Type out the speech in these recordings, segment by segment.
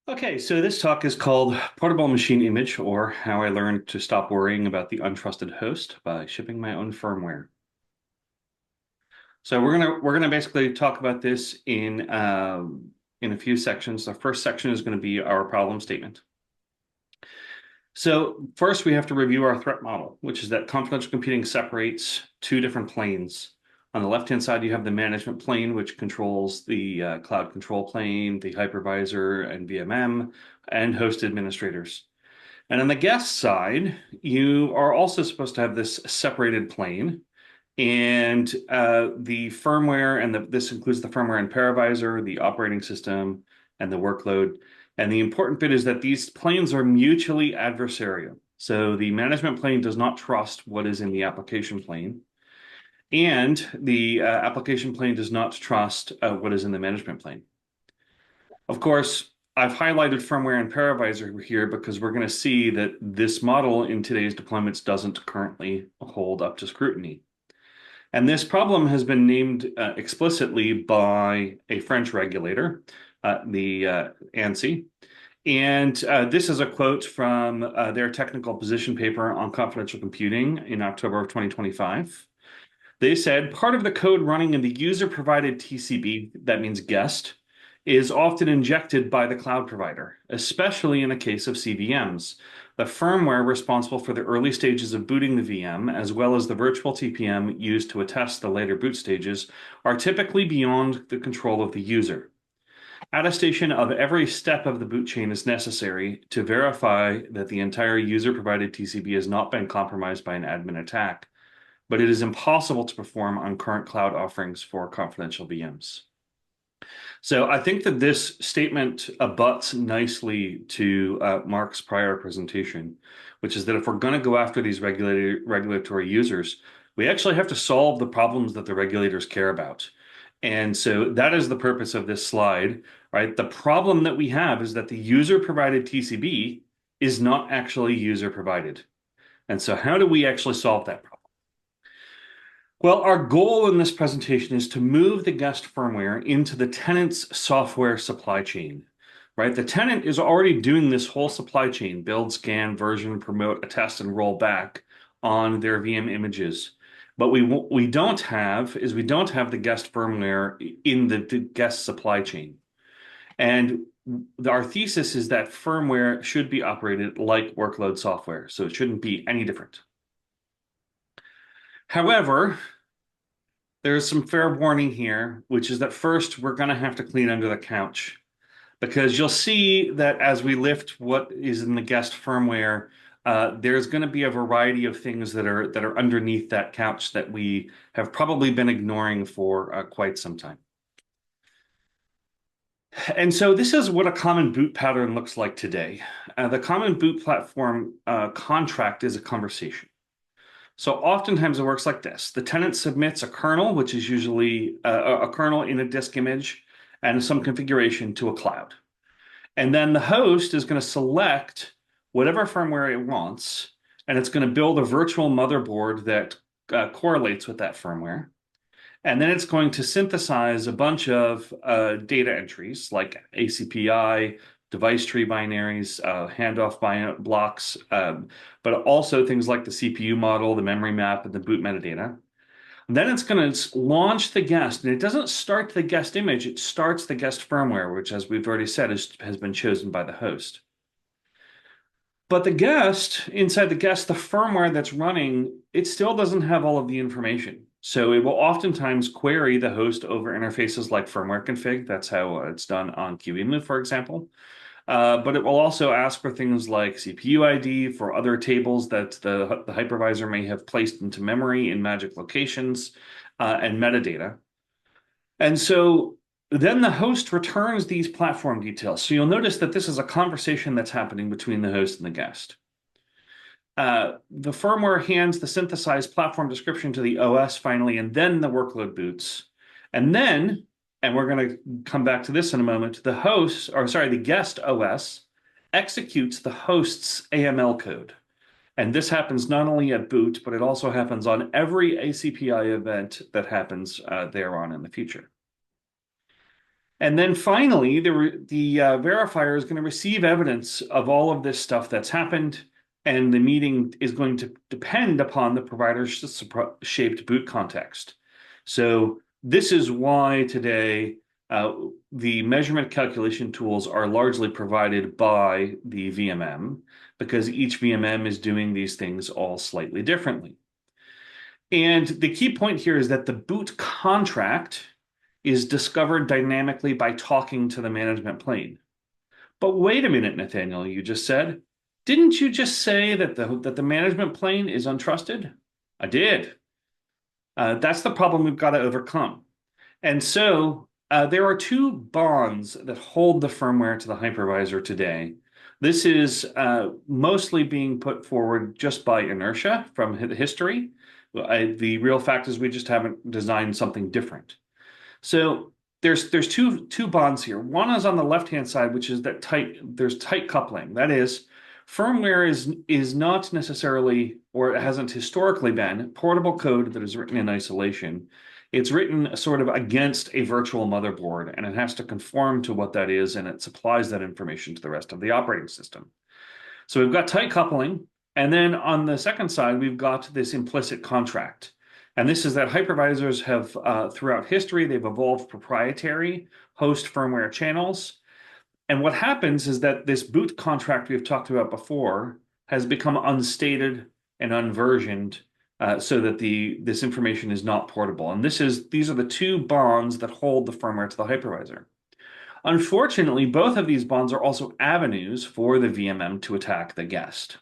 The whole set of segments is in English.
Okay, so this talk is called Portable Machine Image, or How I Learned to Stop Worrying About the Untrusted Host by Shipping My Own Firmware. So we're gonna basically talk about this in a few sections. The first section is going to be our problem statement. So first we have to review our threat model, which is that confidential computing separates two different planes. On the left-hand side, you have the management plane, which controls the cloud control plane, the hypervisor and VMM, and host administrators. And on the guest side, you are also supposed to have this separated plane. And the firmware, and this includes the firmware and paravisor, the operating system, and the workload. And the important bit is that these planes are mutually adversarial. So the management plane does not trust what is in the application plane. And the application plane does not trust what is in the management plane. Of course, I've highlighted firmware and paravisor here because we're going to see that this model in today's deployments doesn't currently hold up to scrutiny. And this problem has been named explicitly by a French regulator, the ANSI. And this is a quote from their technical position paper on confidential computing in October of 2025. They said part of the code running in the user-provided TCB, that means guest, is often injected by the cloud provider, especially in the case of CVMs. The firmware responsible for the early stages of booting the VM, as well as the virtual TPM used to attest the later boot stages, are typically beyond the control of the user. Attestation of every step of the boot chain is necessary to verify that the entire user-provided TCB has not been compromised by an admin attack, but it is impossible to perform on current cloud offerings for confidential VMs. So I think that this statement abuts nicely to Mark's prior presentation, which is that if we're going to go after these regulatory users, we actually have to solve the problems that the regulators care about. And so that is the purpose of this slide, right? The problem that we have is that the user-provided TCB is not actually user-provided. And so how do we actually solve that problem? Well, our goal in this presentation is to move the guest firmware into the tenant's software supply chain, right? The tenant is already doing this whole supply chain, build, scan, version, promote, attest, and roll back on their VM images. But we don't have the guest firmware in the guest supply chain. And our thesis is that firmware should be operated like workload software, so it shouldn't be any different. However, there's some fair warning here, which is that first we're going to have to clean under the couch because you'll see that as we lift what is in the guest firmware, there's going to be a variety of things that are underneath that couch that we have probably been ignoring for quite some time. And so this is what a common boot pattern looks like today. The common boot platform contract is a conversation. So oftentimes it works like this. The tenant submits a kernel, which is usually a kernel in a disk image and some configuration to a cloud. And then the host is going to select whatever firmware it wants, and it's going to build a virtual motherboard that correlates with that firmware. And then it's going to synthesize a bunch of data entries like ACPI, device tree binaries, handoff blocks, but also things like the CPU model, the memory map, and the boot metadata. Then it's going to launch the guest, and it doesn't start the guest image, it starts the guest firmware, which, as we've already said, has been chosen by the host. But the guest, inside the guest, the firmware that's running, it still doesn't have all of the information. So it will oftentimes query the host over interfaces like firmware config. That's how it's done on QEMU, for example. But it will also ask for things like CPU ID for other tables that the hypervisor may have placed into memory in magic locations and metadata. And so then the host returns these platform details. So you'll notice that this is a conversation that's happening between the host and the guest. The firmware hands the synthesized platform description to the OS finally, and then the workload boots. And then, and we're going to come back to this in a moment, the guest OS executes the host's AML code. And this happens not only at boot, but it also happens on every ACPI event that happens thereon in the future. And then finally, the verifier is going to receive evidence of all of this stuff that's happened, and the meeting is going to depend upon the provider's shaped boot context. So this is why today uh, the measurement calculation tools are largely provided by the VMM, because each VMM is doing these things all slightly differently. And the key point here is that the boot contract is discovered dynamically by talking to the management plane. But wait a minute, Nathaniel, you just said, didn't you just say that the management plane is untrusted? I did. That's the problem we've got to overcome. And so there are two bonds that hold the firmware to the hypervisor today. This is mostly being put forward just by inertia from history. The real fact is we just haven't designed something different. So there's two bonds here. One is on the left-hand side, which is that there's tight coupling. That is, firmware is not necessarily, or it hasn't historically been, portable code that is written in isolation. It's written sort of against a virtual motherboard, and it has to conform to what that is, and it supplies that information to the rest of the operating system. So we've got tight coupling, and then on the second side, we've got this implicit contract. And this is that hypervisors have, throughout history, they've evolved proprietary host firmware channels. And what happens is that this boot contract we've talked about before has become unstated and unversioned, so that this information is not portable. And these are the two bonds that hold the firmware to the hypervisor. Unfortunately, both of these bonds are also avenues for the VMM to attack the guest.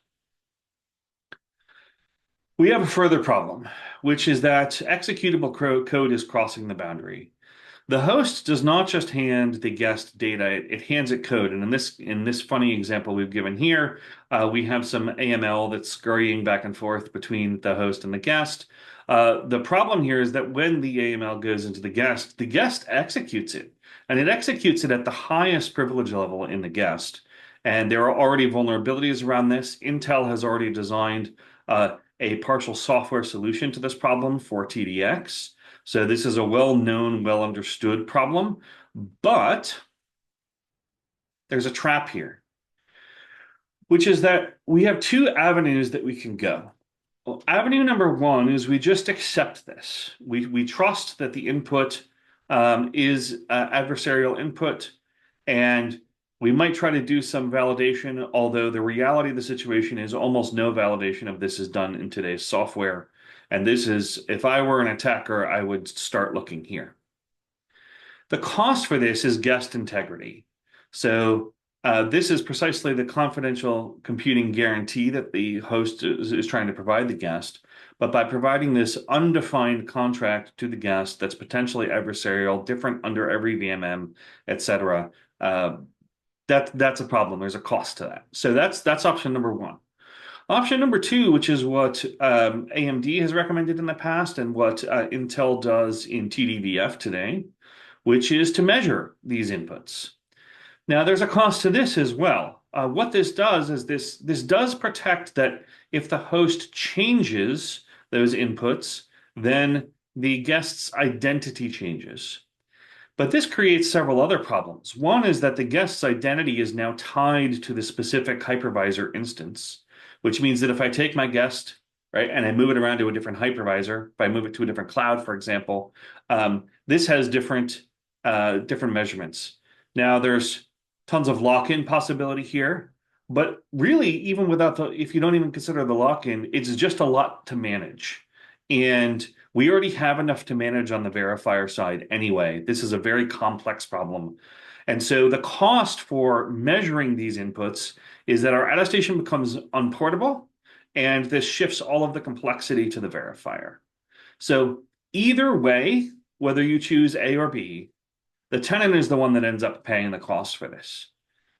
We have a further problem, which is that executable code is crossing the boundary. The host does not just hand the guest data, it hands it code. And in this funny example we've given here, we have some AML that's scurrying back and forth between the host and the guest. The problem here is that when the AML goes into the guest executes it, and it executes it at the highest privilege level in the guest. And there are already vulnerabilities around this. Intel has already designed a partial software solution to this problem for TDX. So this is a well-known, well-understood problem, but there's a trap here, which is that we have two avenues that we can go. Well, avenue number one is we just accept this. We trust that the input is adversarial input, and we might try to do some validation, although the reality of the situation is almost no validation of this is done in today's software. And this is, if I were an attacker, I would start looking here. The cost for this is guest integrity. So this is precisely the confidential computing guarantee that the host is trying to provide the guest. But by providing this undefined contract to the guest that's potentially adversarial, different under every VMM, et cetera, that's a problem. There's a cost to that. So that's option number one. Option number two, which is what AMD has recommended in the past and what Intel does in TDVF today, which is to measure these inputs. Now, there's a cost to this as well. What this does is this does protect that if the host changes those inputs, then the guest's identity changes. But this creates several other problems. One is that the guest's identity is now tied to the specific hypervisor instance, which means that if I take my guest, right, and I move it around to a different hypervisor, if I move it to a different cloud, for example, this has different measurements. Now, there's tons of lock-in possibility here, but really, even without if you don't even consider the lock-in, it's just a lot to manage. And we already have enough to manage on the verifier side anyway. This is a very complex problem. And so the cost for measuring these inputs is that our attestation becomes unportable, and this shifts all of the complexity to the verifier. So either way, whether you choose A or B, the tenant is the one that ends up paying the cost for this.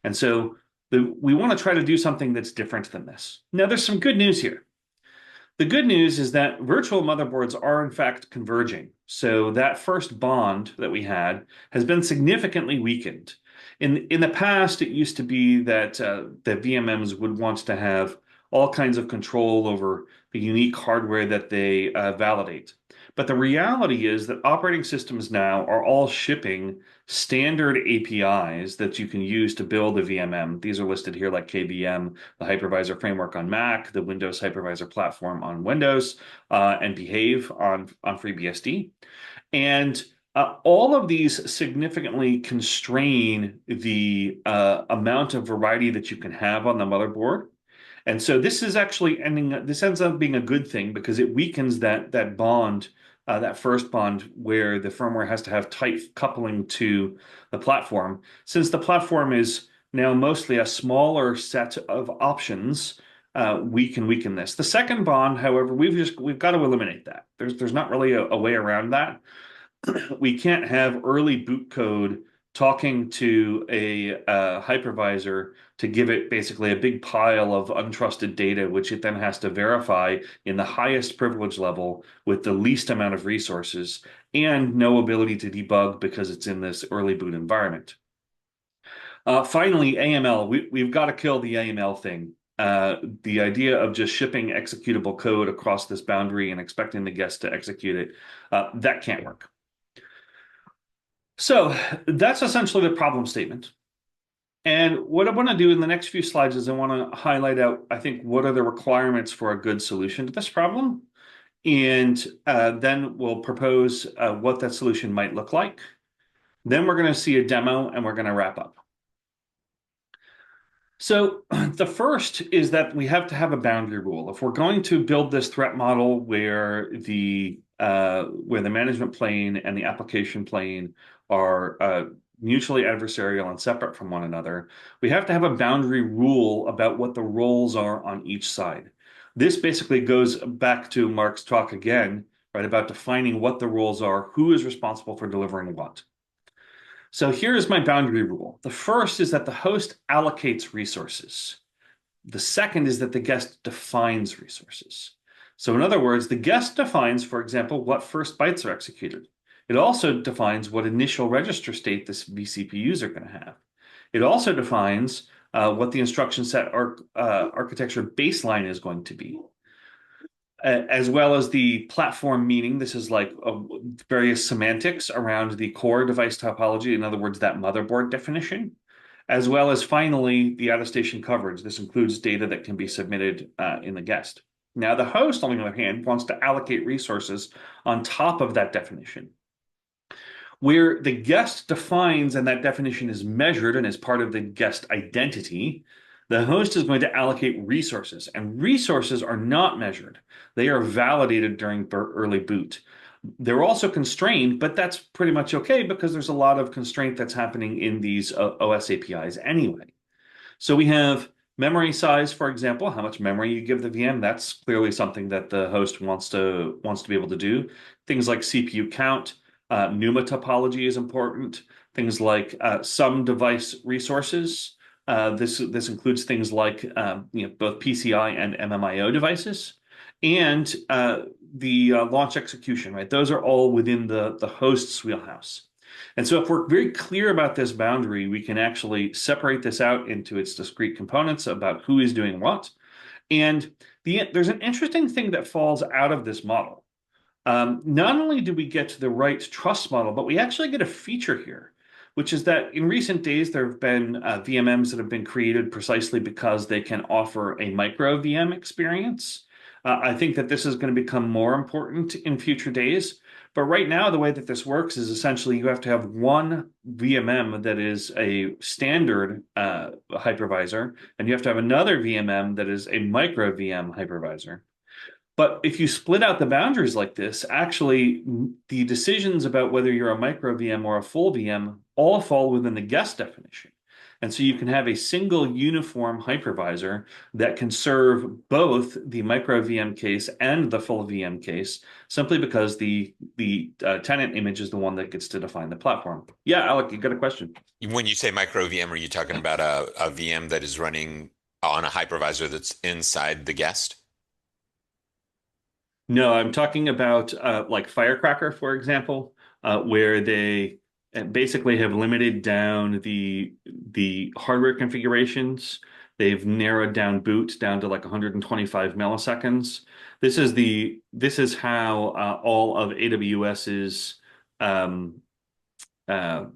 And so we want to try to do something that's different than this. Now, there's some good news here. The good news is that virtual motherboards are in fact converging. So that first bond that we had has been significantly weakened. In the past, it used to be that the VMMs would want to have all kinds of control over the unique hardware that they validate. But the reality is that operating systems now are all shipping standard APIs that you can use to build a VMM. These are listed here like KVM, the hypervisor framework on Mac, the Windows hypervisor platform on Windows, and Behave on FreeBSD. And all of these significantly constrain the amount of variety that you can have on the motherboard. And so this ends up being a good thing because it weakens that bond, that first bond where the firmware has to have tight coupling to the platform. Since the platform is now mostly a smaller set of options, we can weaken this. The second bond, however, we've got to eliminate that. There's not really a way around that. We can't have early boot code talking to a hypervisor to give it basically a big pile of untrusted data, which it then has to verify in the highest privilege level with the least amount of resources and no ability to debug because it's in this early boot environment. Finally, AML. We've got to kill the AML thing. The idea of just shipping executable code across this boundary and expecting the guest to execute it, that can't work. So that's essentially the problem statement. And what I want to do in the next few slides is I want to highlight out, I think, what are the requirements for a good solution to this problem. And then we'll propose what that solution might look like. Then we're going to see a demo and we're going to wrap up. So the first is that we have to have a boundary rule. If we're going to build this threat model where the management plane and the application plane are mutually adversarial and separate from one another, we have to have a boundary rule about what the roles are on each side. This basically goes back to Mark's talk again, right, about defining what the roles are, who is responsible for delivering what. So here's my boundary rule. The first is that the host allocates resources. The second is that the guest defines resources. So in other words, the guest defines, for example, what first bytes are executed. It also defines what initial register state this vCPUs are going to have. It also defines what the instruction set architecture baseline is going to be, as well as the platform meaning. This is like various semantics around the core device topology, in other words, that motherboard definition, as well as finally the attestation coverage. This includes data that can be submitted in the guest. Now, the host, on the other hand, wants to allocate resources on top of that definition. Where the guest defines and that definition is measured and is part of the guest identity, the host is going to allocate resources, and resources are not measured. They are validated during early boot. They're also constrained, but that's pretty much okay because there's a lot of constraint that's happening in these OS APIs anyway. So we have memory size, for example, how much memory you give the VM. That's clearly something that the host wants to be able to do. Things like CPU count, NUMA topology is important. Things like some device resources. This includes things like both PCI and MMIO devices, and the launch execution. Right, those are all within the host's wheelhouse. And so if we're very clear about this boundary, we can actually separate this out into its discrete components about who is doing what. And there's an interesting thing that falls out of this model. Not only do we get to the right trust model, but we actually get a feature here, which is that in recent days, there have been VMMs that have been created precisely because they can offer a micro VM experience. I think that this is going to become more important in future days. But right now, the way that this works is essentially you have to have one VMM that is a standard hypervisor, and you have to have another VMM that is a micro VM hypervisor. But if you split out the boundaries like this, actually, the decisions about whether you're a micro VM or a full VM all fall within the guest definition. And so you can have a single uniform hypervisor that can serve both the micro VM case and the full VM case, simply because the tenant image is the one that gets to define the platform. Yeah, Alec, you got a question? When you say micro VM, are you talking about a VM that is running on a hypervisor that's inside the guest? No, I'm talking about like Firecracker, for example, where they basically have limited down the hardware configurations They've narrowed down boot down to like 125 milliseconds. This is how all of AWS's um, uh,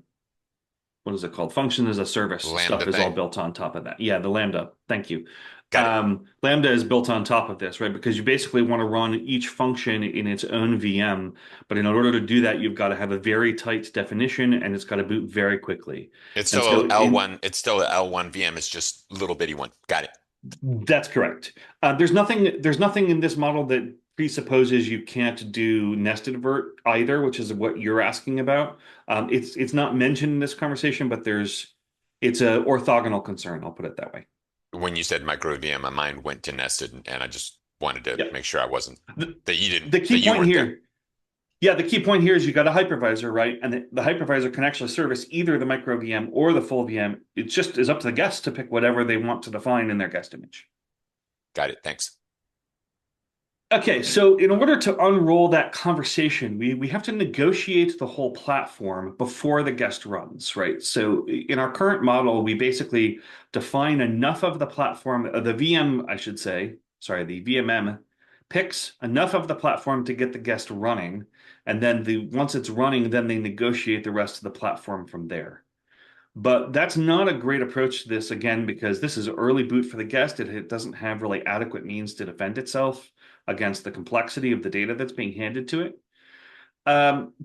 what is it called? Function as a service Lambda stuff is all thing. built on top of that. Yeah, the Lambda. Thank you. Got it. Lambda is built on top of this, right? Because you basically want to run each function in its own VM, but in order to do that, you've got to have a very tight definition, and it's got to boot very quickly. It's And still so a in L1. It's still a L1 VM. It's just a little bitty one. Got it. That's correct. There's nothing in this model that presupposes you can't do nested vert either, which is what you're asking about. It's not mentioned in this conversation, but it's a orthogonal concern. I'll put it that way. When you said micro VM, my mind went to nested, and I just wanted to Yeah. make sure I wasn't The, that you didn't the that key you point weren't there. here, yeah, the key point here is you got a hypervisor, right? And the hypervisor can actually service either the micro VM or the full VM. It just is up to the guest to pick whatever they want to define in their guest image. Got it. Thanks. Okay, so in order to unroll that conversation, we have to negotiate the whole platform before the guest runs, right? So in our current model, we basically define enough of the platform, the VM, I should say, sorry, the VMM picks enough of the platform to get the guest running, and then once it's running, then they negotiate the rest of the platform from there. But that's not a great approach to this, again, because this is early boot for the guest. It doesn't have really adequate means to defend itself against the complexity of the data that's being handed to it.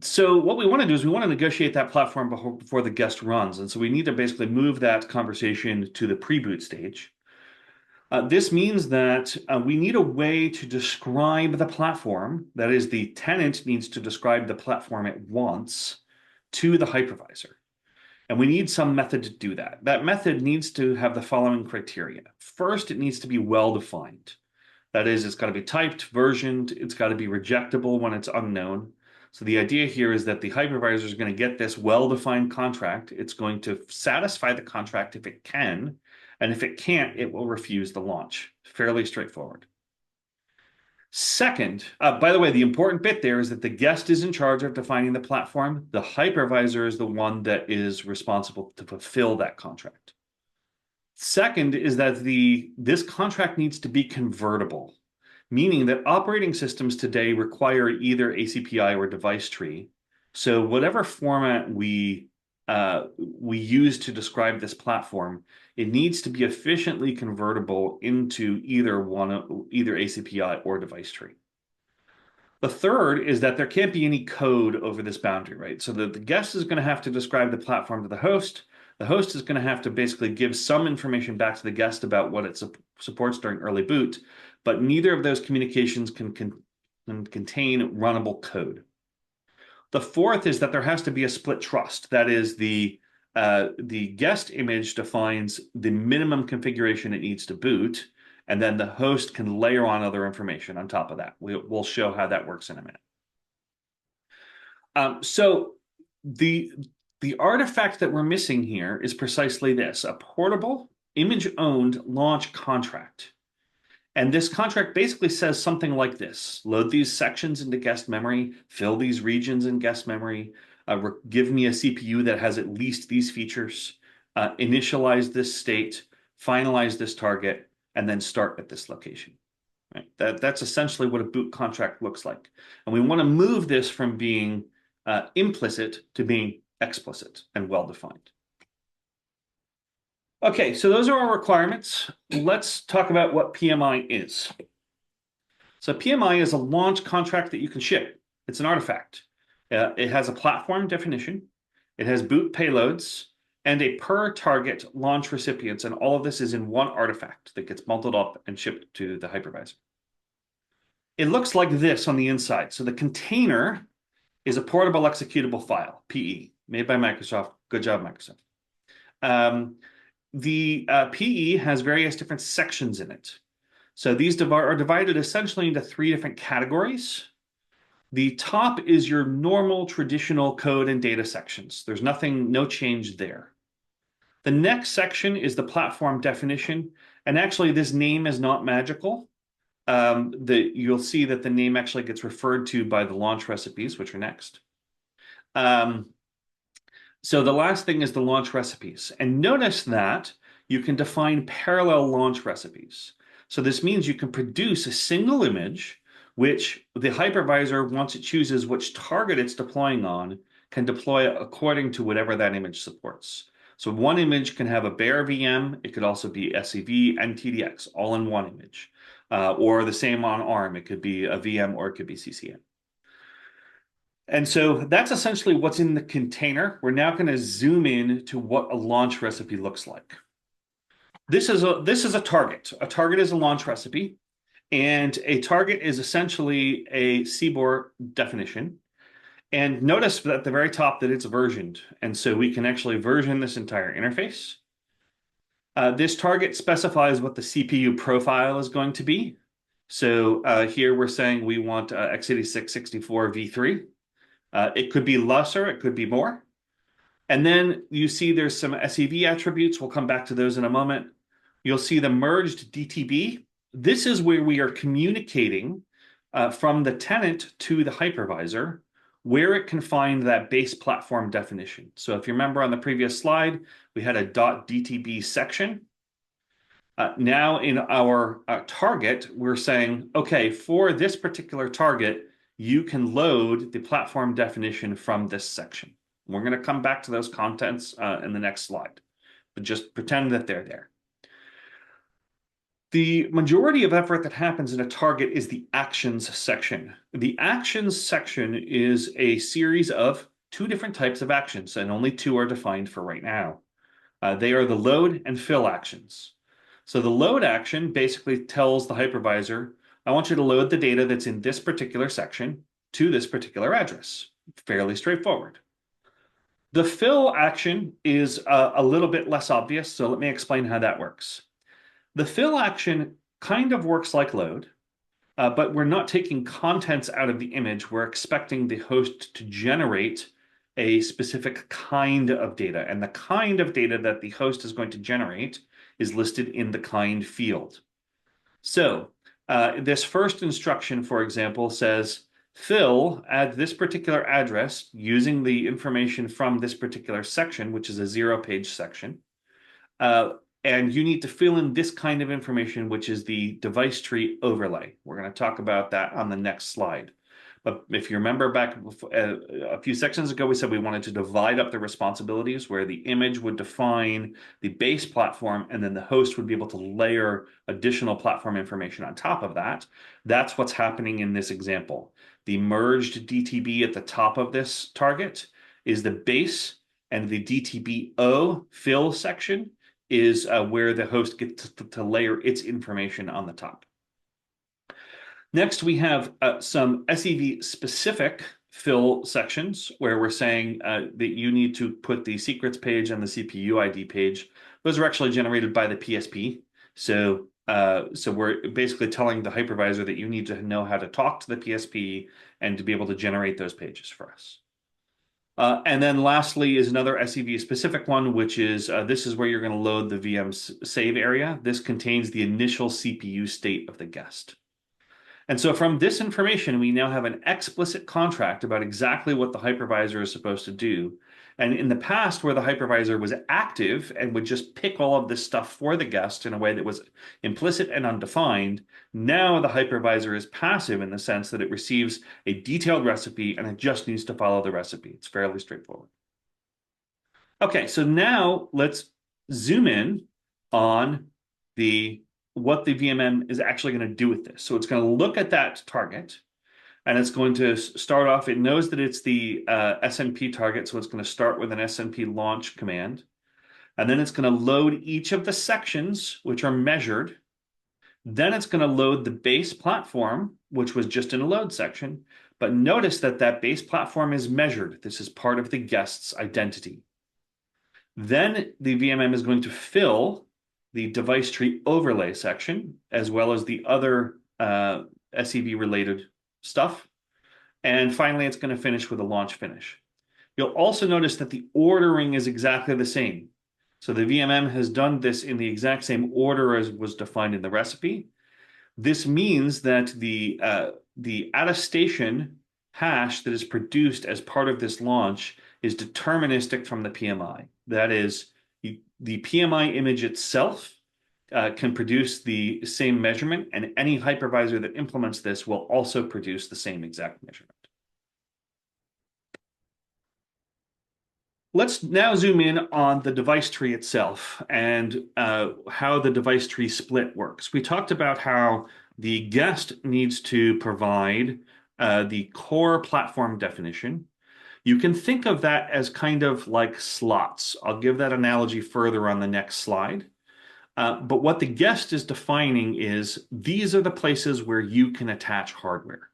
So what we want to do is we want to negotiate that platform before the guest runs. And so we need to basically move that conversation to the pre-boot stage. This means that we need a way to describe the platform. That is, the tenant needs to describe the platform it wants to the hypervisor. And we need some method to do that. That method needs to have the following criteria. First, it needs to be well-defined. That is, it's got to be typed, versioned, it's got to be rejectable when it's unknown. So the idea here is that the hypervisor is going to get this well-defined contract. It's going to satisfy the contract if it can, and if it can't, it will refuse the launch. Fairly straightforward. Second, by the way, the important bit there is that the guest is in charge of defining the platform. The hypervisor is the one that is responsible to fulfill that contract. Second is that this contract needs to be convertible, meaning that operating systems today require either ACPI or device tree. So whatever format we use to describe this platform, it needs to be efficiently convertible into either ACPI or device tree. The third is that there can't be any code over this boundary, right? So the guest is going to have to describe the platform to the host. The host is going to have to basically give some information back to the guest about what it supports during early boot, but neither of those communications can contain runnable code. The fourth is that there has to be a split trust. That is, the guest image defines the minimum configuration it needs to boot, and then the host can layer on other information on top of that. We'll show how that works in a minute. So the artifact that we're missing here is precisely this: a portable, image-owned launch contract. And this contract basically says something like this: load these sections into guest memory, fill these regions in guest memory, give me a CPU that has at least these features, initialize this state, finalize this target, and then start at this location. Right? That's essentially what a boot contract looks like. And we want to move this from being implicit to being explicit and well-defined. Okay, so those are our requirements. Let's talk about what PMI is. So PMI is a launch contract that you can ship. It's an artifact. It has a platform definition. It has boot payloads and a per target launch recipients. And all of this is in one artifact that gets multiplied up and shipped to the hypervisor. It looks like this on the inside. So the container is a portable executable file, PE, made by Microsoft. Good job, Microsoft. The PE has various different sections in it. So these are divided essentially into three different categories. The top is your normal traditional code and data sections. There's no change there. The next section is the platform definition. And actually, this name is not magical. You'll see that the name actually gets referred to by the launch recipes, which are next. So the last thing is the launch recipes. And notice that you can define parallel launch recipes. So this means you can produce a single image, which the hypervisor, once it chooses which target it's deploying on, can deploy according to whatever that image supports. So one image can have a bare VM. It could also be SCV and TDX all in one image. Or the same on ARM. It could be a VM or it could be CCM. And so that's essentially what's in the container. We're now going to zoom in to what a launch recipe looks like. This is a target. A target is a launch recipe, and a target is essentially a CBOR definition. And notice at the very top that it's versioned. And so we can actually version this entire interface. This target specifies what the CPU profile is going to be. So here we're saying we want x86 64 v3. It could be lesser, it could be more. And then you see there's some SEV attributes. We'll come back to those in a moment. You'll see the merged DTB. This is where we are communicating from the tenant to the hypervisor where it can find that base platform definition. So if you remember on the previous slide, we had a .dtb section. Now in our target, we're saying, okay, for this particular target, you can load the platform definition from this section. We're going to come back to those contents in the next slide, but just pretend that they're there. The majority of effort that happens in a target is the actions section. The actions section is a series of two different types of actions, and only two are defined for right now. They are the load and fill actions. So the load action basically tells the hypervisor, I want you to load the data that's in this particular section to this particular address. Fairly straightforward. The fill action is a little bit less obvious, so let me explain how that works. The fill action kind of works like load, but we're not taking contents out of the image. We're expecting the host to generate a specific kind of data, and the kind of data that the host is going to generate is listed in the kind field. So this first instruction, for example, says fill at this particular address using the information from this particular section, which is a 0-page section. And you need to fill in this kind of information, which is the device tree overlay. We're going to talk about that on the next slide. But if you remember back a few sections ago, we said we wanted to divide up the responsibilities where the image would define the base platform and then the host would be able to layer additional platform information on top of that. That's what's happening in this example. The merged DTB at the top of this target is the base, and the DTBO fill section is where the host gets to layer its information on the top. Next, we have some SEV-specific fill sections where we're saying that you need to put the secrets page and the CPU ID page. Those are actually generated by the PSP. So we're basically telling the hypervisor that you need to know how to talk to the PSP and to be able to generate those pages for us. And then lastly is another SEV-specific one, which is this is where you're going to load the VM save area. This contains the initial CPU state of the guest. And so from this information, we now have an explicit contract about exactly what the hypervisor is supposed to do. And in the past, where the hypervisor was active and would just pick all of this stuff for the guest in a way that was implicit and undefined, now the hypervisor is passive in the sense that it receives a detailed recipe and it just needs to follow the recipe. It's fairly straightforward. Okay, so now let's zoom in on what the VMM is actually going to do with this. So it's going to look at that target, and it's going to start off. It knows that it's the SNP target, so it's going to start with an SNP launch command. And then it's going to load each of the sections, which are measured. Then it's going to load the base platform, which was just in a load section. But notice that that base platform is measured. This is part of the guest's identity. Then the VMM is going to fill the device tree overlay section, as well as the other SEV related stuff. And finally, it's going to finish with a launch finish. You'll also notice that the ordering is exactly the same. So the VMM has done this in the exact same order as was defined in the recipe. This means that the attestation hash that is produced as part of this launch is deterministic from the PMI. That is, the PMI image itself can produce the same measurement, and any hypervisor that implements this will also produce the same exact measurement. Let's now zoom in on the device tree itself and how the device tree split works. We talked about how the guest needs to provide the core platform definition. You can think of that as kind of like slots. I'll give that analogy further on the next slide. But what the guest is defining is these are the places where you can attach hardware.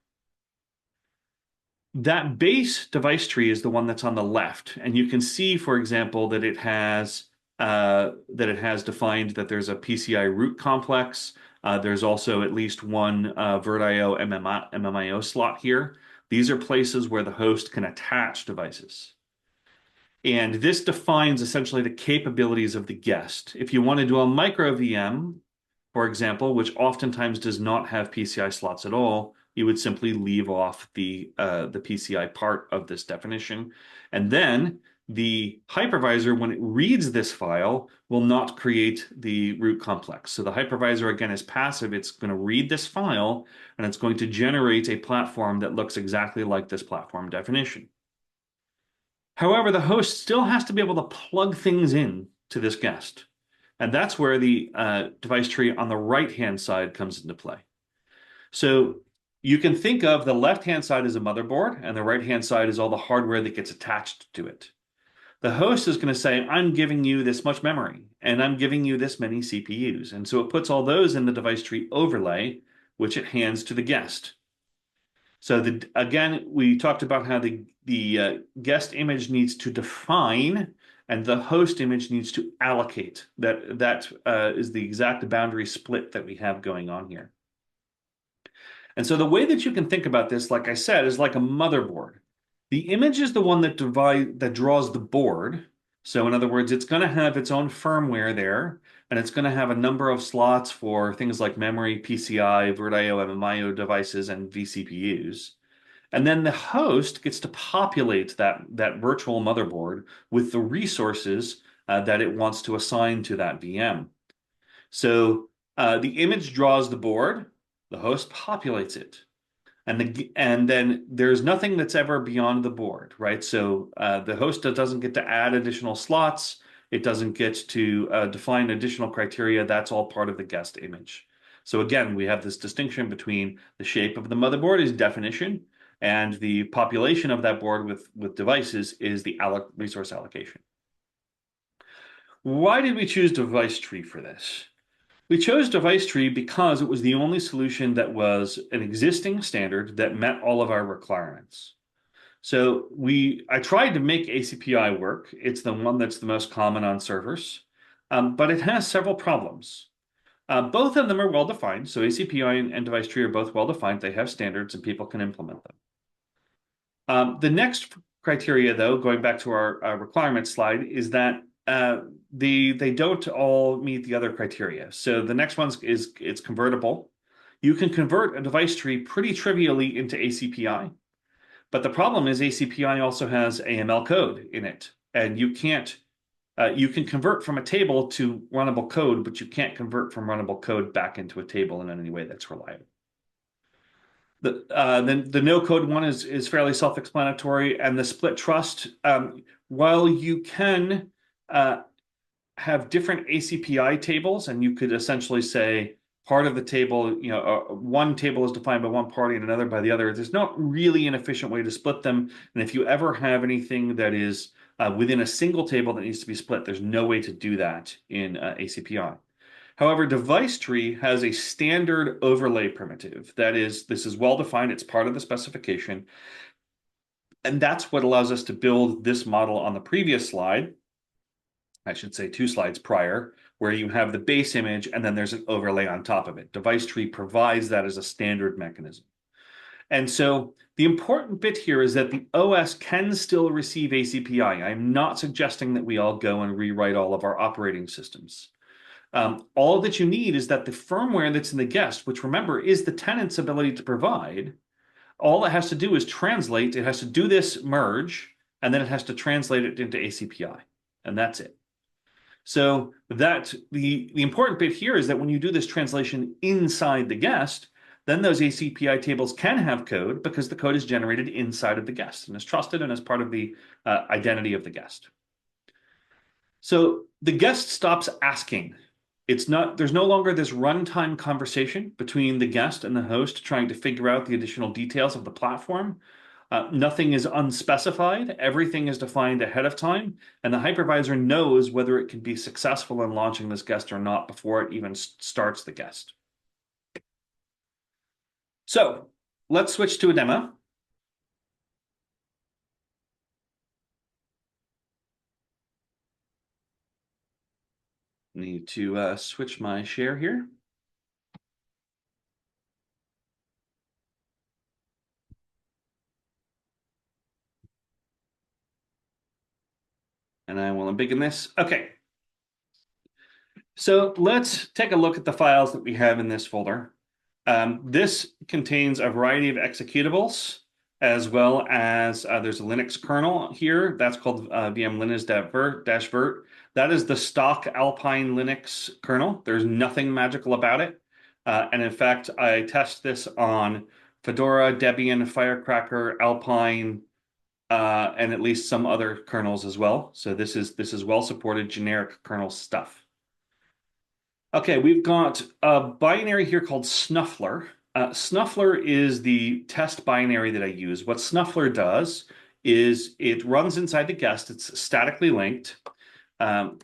That base device tree is the one that's on the left, and you can see, for example, that it has defined that there's a PCI root complex. There's also at least one VirtIO MMIO slot here. These are places where the host can attach devices. And this defines essentially the capabilities of the guest. If you want to do a micro VM, for example, which oftentimes does not have PCI slots at all, you would simply leave off the PCI part of this definition. And then the hypervisor, when it reads this file, will not create the root complex. So the hypervisor, again, is passive. It's going to read this file, and it's going to generate a platform that looks exactly like this platform definition. However, the host still has to be able to plug things in to this guest. And that's where the device tree on the right-hand side comes into play. So you can think of the left-hand side as a motherboard, and the right-hand side is all the hardware that gets attached to it. The host is going to say, I'm giving you this much memory, and I'm giving you this many CPUs. And so it puts all those in the device tree overlay, which it hands to the guest. So again, we talked about how the guest image needs to define and the host image needs to allocate. That is the exact boundary split that we have going on here. And so the way that you can think about this, like I said, is like a motherboard. The image is the one that draws the board. So in other words, it's going to have its own firmware there, and it's going to have a number of slots for things like memory, PCI, VirtIO, MMIO devices, and vCPUs. And then the host gets to populate that virtual motherboard with the resources that it wants to assign to that VM. So the image draws the board, the host populates it. And then there's nothing that's ever beyond the board, right? So the host doesn't get to add additional slots. It doesn't get to define additional criteria. That's all part of the guest image. So again, we have this distinction between the shape of the motherboard is definition, and the population of that board with devices is the resource allocation. Why did we choose device tree for this? We chose device tree because it was the only solution that was an existing standard that met all of our requirements. So I tried to make ACPI work. It's the one that's the most common on servers, but it has several problems. Both of them are well-defined. So ACPI and device tree are both well-defined. They have standards and people can implement them. The next criteria, though, going back to our requirements slide, is that they don't all meet the other criteria. So the next one is it's convertible. You can convert a device tree pretty trivially into ACPI, but the problem is ACPI also has AML code in it, and you can't. You can convert from a table to runnable code, but you can't convert from runnable code back into a table in any way that's reliable. The no code one is fairly self-explanatory, and the split trust, while you can have different ACPI tables, and you could essentially say part of the table, one table is defined by one party and another by the other. There's not really an efficient way to split them. And if you ever have anything that is within a single table that needs to be split, there's no way to do that in ACPI. However, device tree has a standard overlay primitive. This is well defined. It's part of the specification. And that's what allows us to build this model on the previous slide. I should say 2 slides prior, where you have the base image and then there's an overlay on top of it. Device tree provides that as a standard mechanism. And so the important bit here is that the OS can still receive ACPI. I'm not suggesting that we all go and rewrite all of our operating systems. All that you need is that the firmware that's in the guest, which remember is the tenant's ability to provide, all it has to do is translate. It has to do this merge, and then it has to translate it into ACPI. And that's it. So that the important bit here is that when you do this translation inside the guest, then those ACPI tables can have code because the code is generated inside of the guest and is trusted and is part of the identity of the guest. So the guest stops asking. There's no longer this runtime conversation between the guest and the host trying to figure out the additional details of the platform. Nothing is unspecified. Everything is defined ahead of time, and the hypervisor knows whether it can be successful in launching this guest or not before it even starts the guest. So let's switch to a demo. Need to switch my share here. And I will embiggen this. Okay. So let's take a look at the files that we have in this folder. This contains a variety of executables, as well as there's a Linux kernel here. That's called VM Linux-virt. That is the stock Alpine Linux kernel. There's nothing magical about it. And in fact, I test this on Fedora, Debian, Firecracker, Alpine, and at least some other kernels as well. So this is well-supported generic kernel stuff. Okay, we've got a binary here called Snuffler. Snuffler is the test binary that I use. What Snuffler does is it runs inside the guest. It's statically linked. It's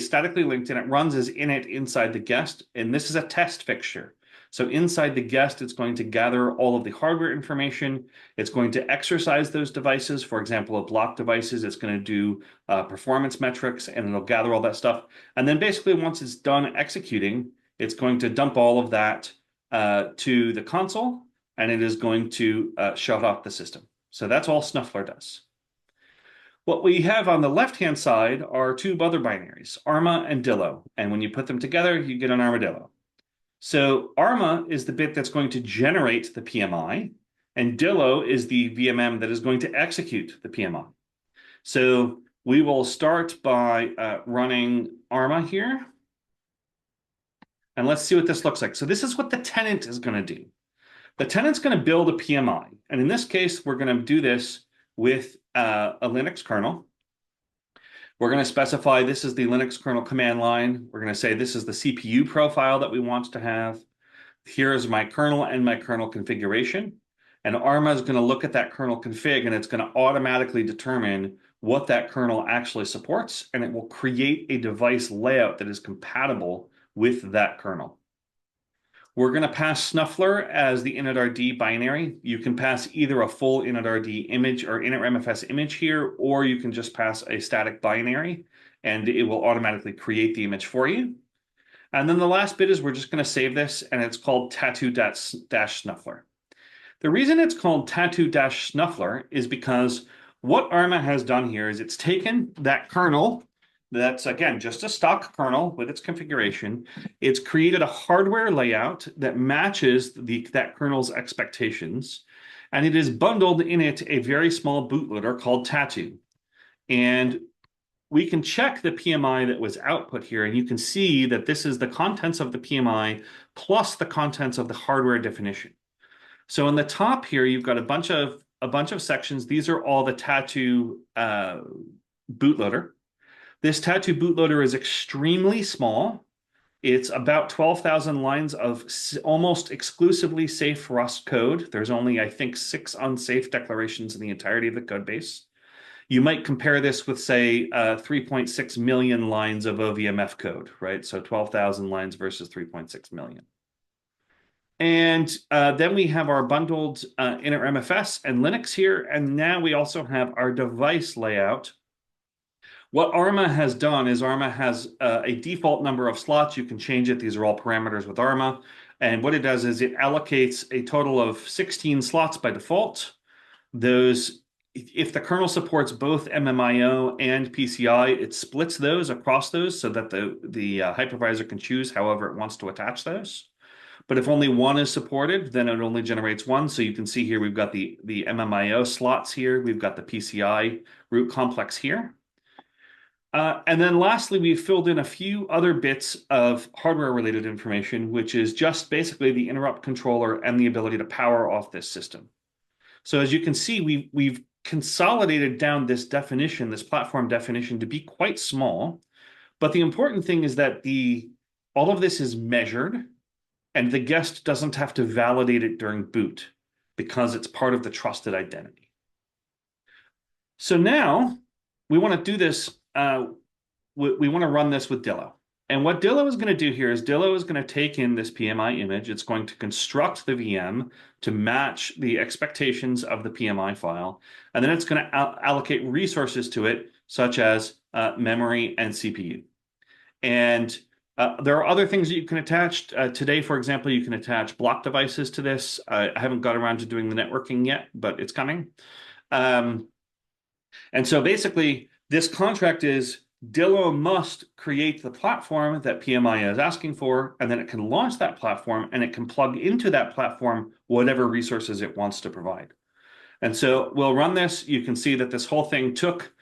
statically linked and it runs as init inside the guest. And this is a test fixture. So inside the guest, it's going to gather all of the hardware information. It's going to exercise those devices. For example, a block devices, it's going to do performance metrics and it'll gather all that stuff. And then basically once it's done executing, it's going to dump all of that to the console and it is going to shut off the system. So that's all Snuffler does. What we have on the left-hand side are two other binaries, Arma and Dillo. And when you put them together, you get an armadillo. So Arma is the bit that's going to generate the PMI, and Dillo is the VMM that is going to execute the PMI. So we will start by running Arma here. And let's see what this looks like. So this is what the tenant is going to do. The tenant's going to build a PMI. And in this case, we're going to do this with a Linux kernel. We're going to specify this is the Linux kernel command line. We're going to say this is the CPU profile that we want to have. Here's my kernel and my kernel configuration. And Arma is going to look at that kernel config and it's going to automatically determine what that kernel actually supports. And it will create a device layout that is compatible with that kernel. We're going to pass Snuffler as the initrd binary. You can pass either a full initrd image or initRMFS image here, or you can just pass a static binary and it will automatically create the image for you. And then the last bit is we're just going to save this and it's called tattoo-snuffler. The reason it's called tattoo-snuffler is because what Arma has done here is it's taken that kernel that's, again, just a stock kernel with its configuration. It's created a hardware layout that matches that kernel's expectations, and it is bundled in it a very small bootloader called Tattoo. And we can check the PMI that was output here, and you can see that this is the contents of the PMI plus the contents of the hardware definition. So in the top here, you've got a bunch of sections. These are all the Tattoo bootloader. This Tattoo bootloader is extremely small. It's about 12,000 lines of almost exclusively safe Rust code. There's only, I think, 6 unsafe declarations in the entirety of the code base. You might compare this with, say, 3.6 million lines of OVMF code, right? So 12,000 lines versus 3.6 million. And then we have our bundled initRMFS and Linux here. And now we also have our device layout. What Arma has done is Arma has a default number of slots. You can change it. These are all parameters with Arma. And what it does is it allocates a total of 16 slots by default. Those, if the kernel supports both MMIO and PCI, it splits those across those so that the hypervisor can choose however it wants to attach those. But if only one is supported, then it only generates one. So you can see here we've got the MMIO slots here. We've got the PCI root complex here. And then lastly, we filled in a few other bits of hardware-related information, which is just basically the interrupt controller and the ability to power off this system. So as you can see, we've consolidated down this definition, this platform definition, to be quite small. But the important thing is that all of this is measured, and the guest doesn't have to validate it during boot because it's part of the trusted identity. So now we want to do this. We want to run this with Dillo. And what Dillo is going to do here is Dillo is going to take in this PMI image. It's going to construct the VM to match the expectations of the PMI file. And then it's going to allocate resources to it, such as memory and CPU. And there are other things that you can attach. Today, for example, you can attach block devices to this. I haven't got around to doing the networking yet, but it's coming. And so basically, this contract is Dillo must create the platform that PMI is asking for, and then it can launch that platform, and it can plug into that platform whatever resources it wants to provide. And so we'll run this. You can see that this whole thing took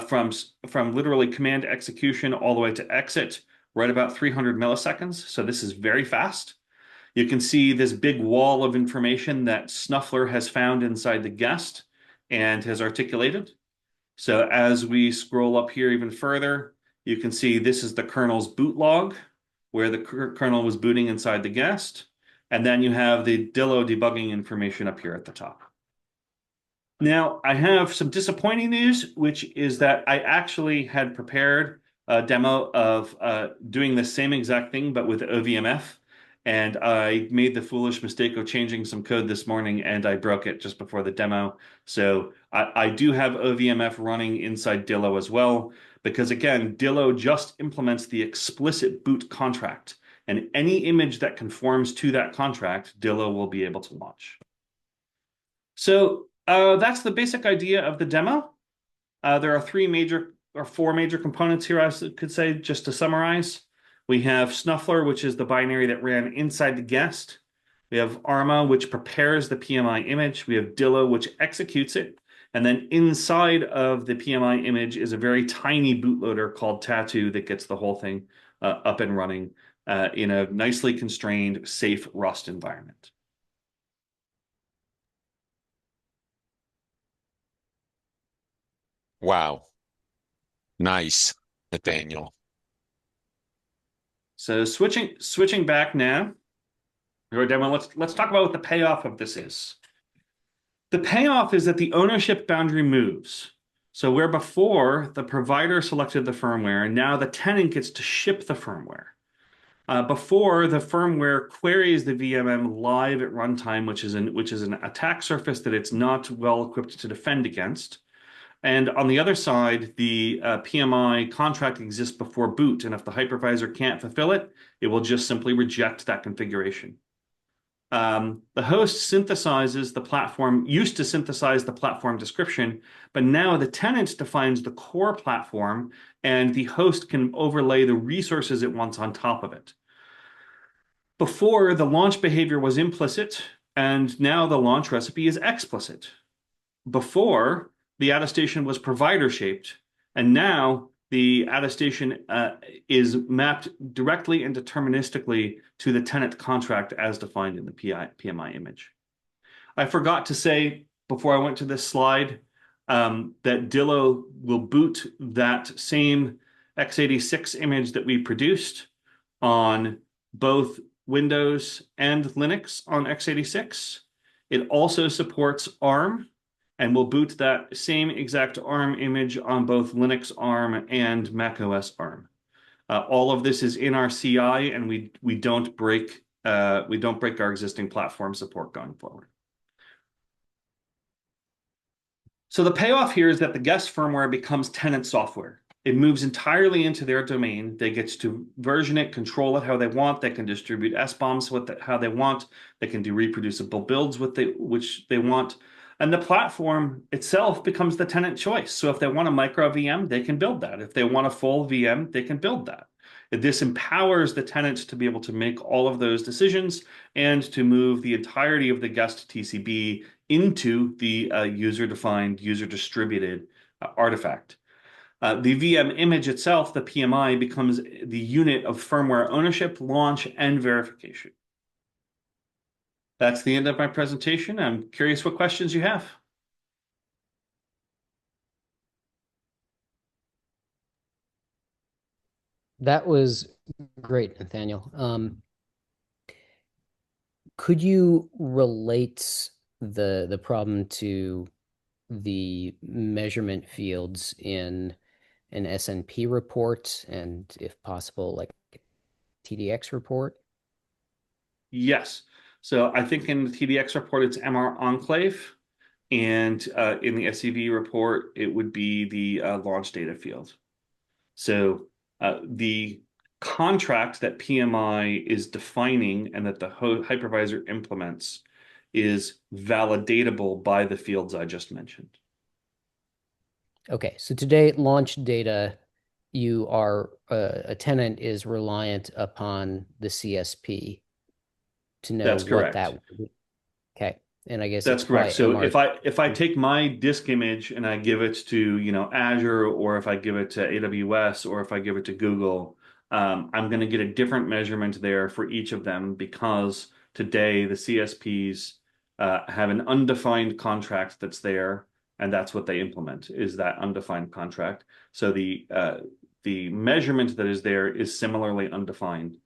from literally command execution all the way to exit right about 300 milliseconds. So this is very fast. You can see this big wall of information that Snuffler has found inside the guest and has articulated. So as we scroll up here even further, you can see this is the kernel's boot log, where the kernel was booting inside the guest. And then you have the Dillo debugging information up here at the top. Now, I have some disappointing news, which is that I actually had prepared a demo of doing the same exact thing, but with OVMF. And I made the foolish mistake of changing some code this morning, and I broke it just before the demo. So I do have OVMF running inside Dillo as well, because again, Dillo just implements the explicit boot contract. And any image that conforms to that contract, Dillo will be able to launch. So that's the basic idea of the demo. There are four major components here, I could say, just to summarize. We have Snuffler, which is the binary that ran inside the guest. We have Arma, which prepares the PMI image. We have Dillo, which executes it. And then inside of the PMI image is a very tiny bootloader called Tattoo that gets the whole thing up and running in a nicely constrained, safe Rust environment. Wow. Nice, Nathaniel. So switching back now, your demo. Let's talk about what the payoff of this is. The payoff is that the ownership boundary moves. So where before the provider selected the firmware, and now the tenant gets to ship the firmware. Before, the firmware queries the VMM live at runtime, which is an attack surface that it's not well equipped to defend against. And on the other side, the PMI contract exists before boot, and if the hypervisor can't fulfill it, it will just simply reject that configuration. The host synthesizes the platform, used to synthesize the platform description, but now the tenant defines the core platform, and the host can overlay the resources it wants on top of it. Before, the launch behavior was implicit, and now the launch recipe is explicit. Before, the attestation was provider shaped, and now the attestation is mapped directly and deterministically to the tenant contract as defined in the PMI image. I forgot to say before I went to this slide that Dillo will boot that same x86 image that we produced on both Windows and Linux on x86. It also supports ARM, and we'll boot that same exact ARM image on both Linux ARM and macOS ARM. All of this is in our CI, and we don't break our existing platform support going forward. So the payoff here is that the guest firmware becomes tenant software. It moves entirely into their domain. They get to version it, control it how they want. They can distribute SBOMs how they want. They can do reproducible builds which they want. And the platform itself becomes the tenant choice. So if they want a micro VM, they can build that. If they want a full VM, they can build that. This empowers the tenants to be able to make all of those decisions and to move the entirety of the guest TCB into the user-defined, user-distributed artifact. The VM image itself, the PMI, becomes the unit of firmware ownership, launch, and verification. That's the end of my presentation. I'm curious what questions you have. That was great, Nathaniel. Could you relate the problem to the measurement fields in an SNP report and, if possible, like TDX report? Yes. So I think in the TDX report, it's MR Enclave. And in the SCV report, it would be the launch data field. So the contract that PMI is defining and that the hypervisor implements is validatable by the fields I just mentioned. Okay, so today launch data, you are a tenant is reliant upon the CSP to know That's what correct. that would be. Okay. And I guess That's it's by correct. So MR. if I take my disk image and I give it to, Azure, or if I give it to AWS, or if I give it to Google, I'm going to get a different measurement there for each of them because today the CSPs have an undefined contract that's there, and that's what they implement is that undefined contract. So the measurement that is there is similarly undefined.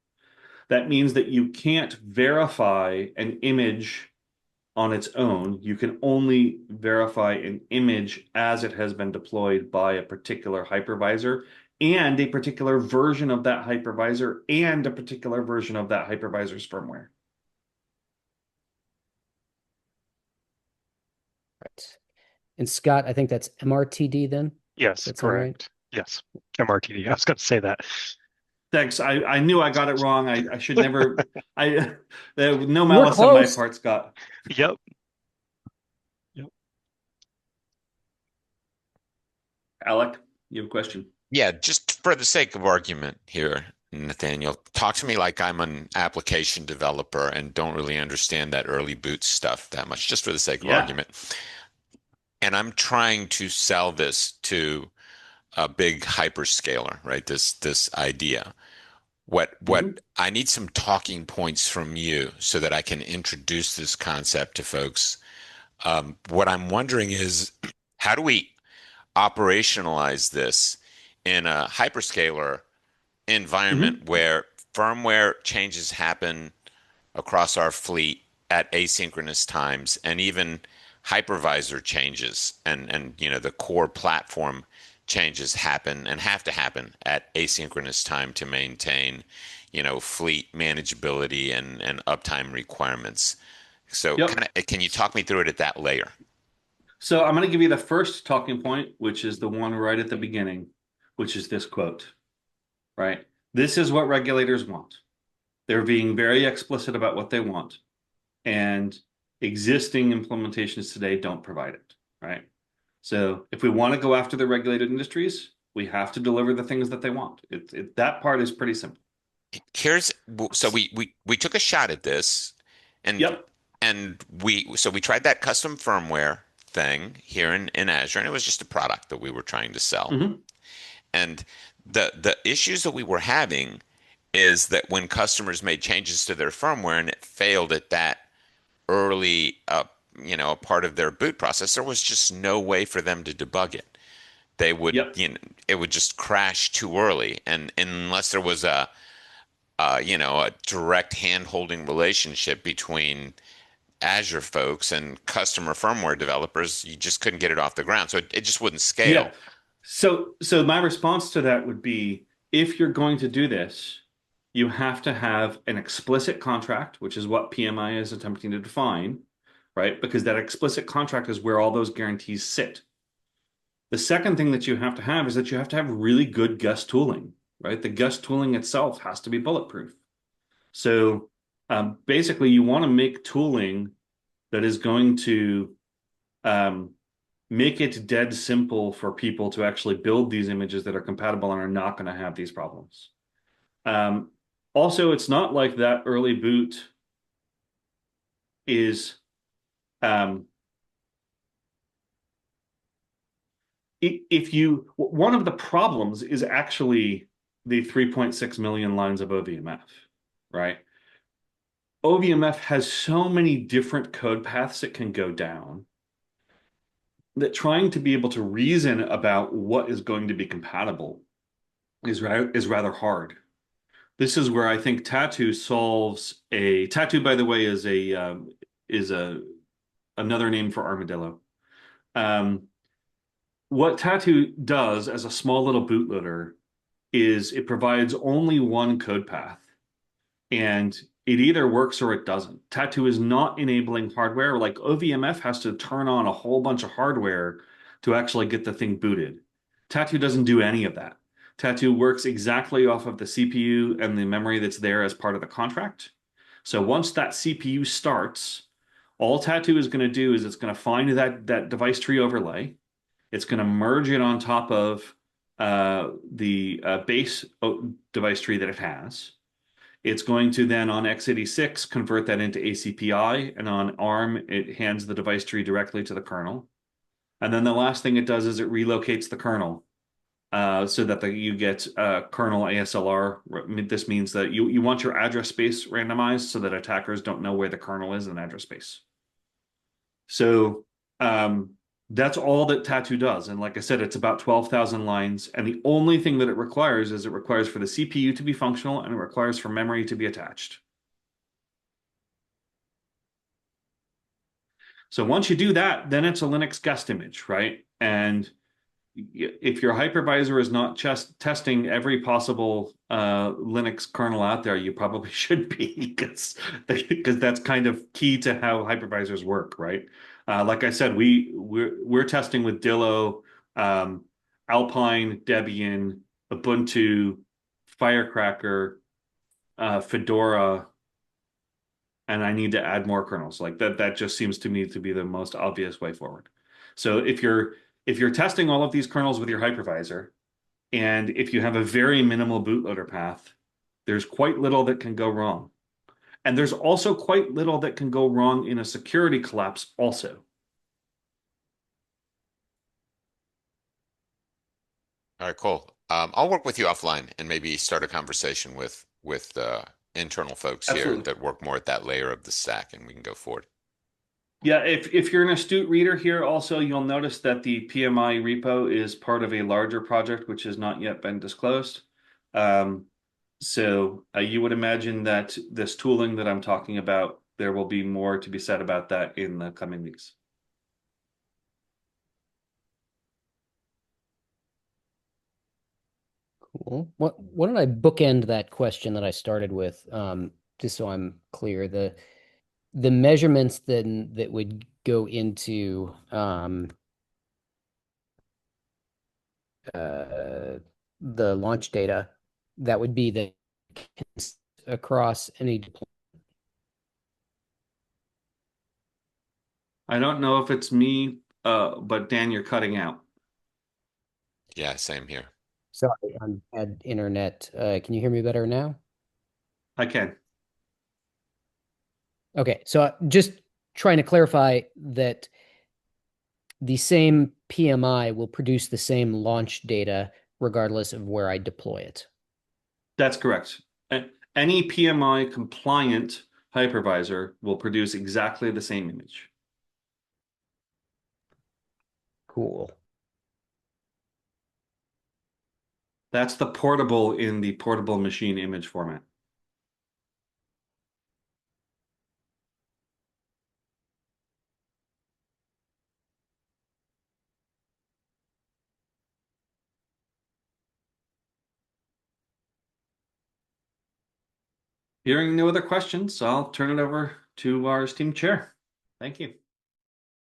That means that you can't verify an image on its own. You can only verify an image as it has been deployed by a particular hypervisor and a particular version of that hypervisor and a particular version of that hypervisor's firmware. Right. And Scott, I think that's MRTD then? Yes, That sound right? correct. Yes, MRTD. I was going to say that. Thanks. I knew I got it wrong. I should never. There was no We're malice on my close. part, Scott. Yep. Alec, you have a question? Yeah, just for the sake of argument here, Nathaniel, talk to me like I'm an application developer and don't really understand that early boot stuff that much, just for the sake of Yeah. argument. And I'm trying to sell this to a big hyperscaler, right? This idea. What I need some talking points from you so that I can introduce this concept to folks. What I'm wondering is, how do we operationalize this in a hyperscaler environment where firmware changes happen across our fleet at asynchronous times, and even hypervisor changes and the core platform changes happen and have to happen at asynchronous time to maintain fleet manageability and uptime requirements. So Yep. can you talk me through it at that layer? So I'm going to give you the first talking point, which is the one right at the beginning, which is this quote, right? This is what regulators want. They're being very explicit about what they want, and existing implementations today don't provide it, right? So if we want to go after the regulated industries, we have to deliver the things that they want. That part is pretty simple. So we took a shot at this, and Yep. we tried that custom firmware thing here in Azure, and it was just a product that we were trying to sell. And the issues that we were having is that when customers made changes to their firmware and it failed at that early a part of their boot process, there was just no way for them to debug it. They would Yep. It would just crash too early, and unless there was a direct hand-holding relationship between Azure folks and customer firmware developers, you just couldn't get it off the ground. So it just wouldn't scale. Yeah. So my response to that would be, if you're going to do this, you have to have an explicit contract, which is what PMI is attempting to define, right? Because that explicit contract is where all those guarantees sit. The second thing that you have to have is that you have to have really good Gus tooling, right? The Gus tooling itself has to be bulletproof. So basically, you want to make tooling that is going to make it dead simple for people to actually build these images that are compatible and are not going to have these problems. Also, it's not like that early boot is one of the problems is actually the 3.6 million lines of OVMF, right? OVMF has so many different code paths it can go down that trying to be able to reason about what is going to be compatible is rather hard. This is where I think Tattoo solves a Tattoo, by the way, is a another name for armadillo. What Tattoo does as a small little bootloader is it provides only one code path, and it either works or it doesn't. Tattoo is not enabling hardware. Like OVMF has to turn on a whole bunch of hardware to actually get the thing booted. Tattoo doesn't do any of that. Tattoo works exactly off of the CPU and the memory that's there as part of the contract. So once that CPU starts, all Tattoo is going to do is it's going to find that device tree overlay. It's going to merge it on top of the base device tree that it has. It's going to then on x86 convert that into ACPI, and on ARM, it hands the device tree directly to the kernel. And then the last thing it does is it relocates the kernel so that you get kernel ASLR. This means that you want your address space randomized so that attackers don't know where the kernel is in address space. So that's all that Tattoo does. And like I said, it's about 12,000 lines. And the only thing that it requires is it requires for the CPU to be functional, and it requires for memory to be attached. So once you do that, then it's a Linux guest image, right? And if your hypervisor is not just testing every possible Linux kernel out there, you probably should be, because that's kind of key to how hypervisors work, right? Like I said, we're testing with Dillo, Alpine, Debian, Ubuntu, Firecracker, Fedora, and I need to add more kernels. Like that just seems to me to be the most obvious way forward. So if you're testing all of these kernels with your hypervisor, and if you have a very minimal bootloader path, there's quite little that can go wrong. And there's also quite little that can go wrong in a security collapse also. All right, cool. I'll work with you offline and maybe start a conversation with internal folks here Absolutely. that work more at that layer of the stack, and we can go forward. Yeah, if you're an astute reader here, also you'll notice that the PMI repo is part of a larger project which has not yet been disclosed. So you would imagine that this tooling that I'm talking about, there will be more to be said about that in the coming weeks. Cool. Why don't I bookend that question that I started with, just so I'm clear. The measurements then that would go into the launch data, that would be the across any deployment. I don't know if it's me, but Dan, you're cutting out. Yeah, same here. Sorry, on bad internet. Can you hear me better now? I can. Okay, so just trying to clarify that the same PMI will produce the same launch data regardless of where I deploy it. That's correct. Any PMI compliant hypervisor will produce exactly the same image. Cool. That's the portable in the portable machine image format. Hearing no other questions, I'll turn it over to our esteemed chair. Thank you.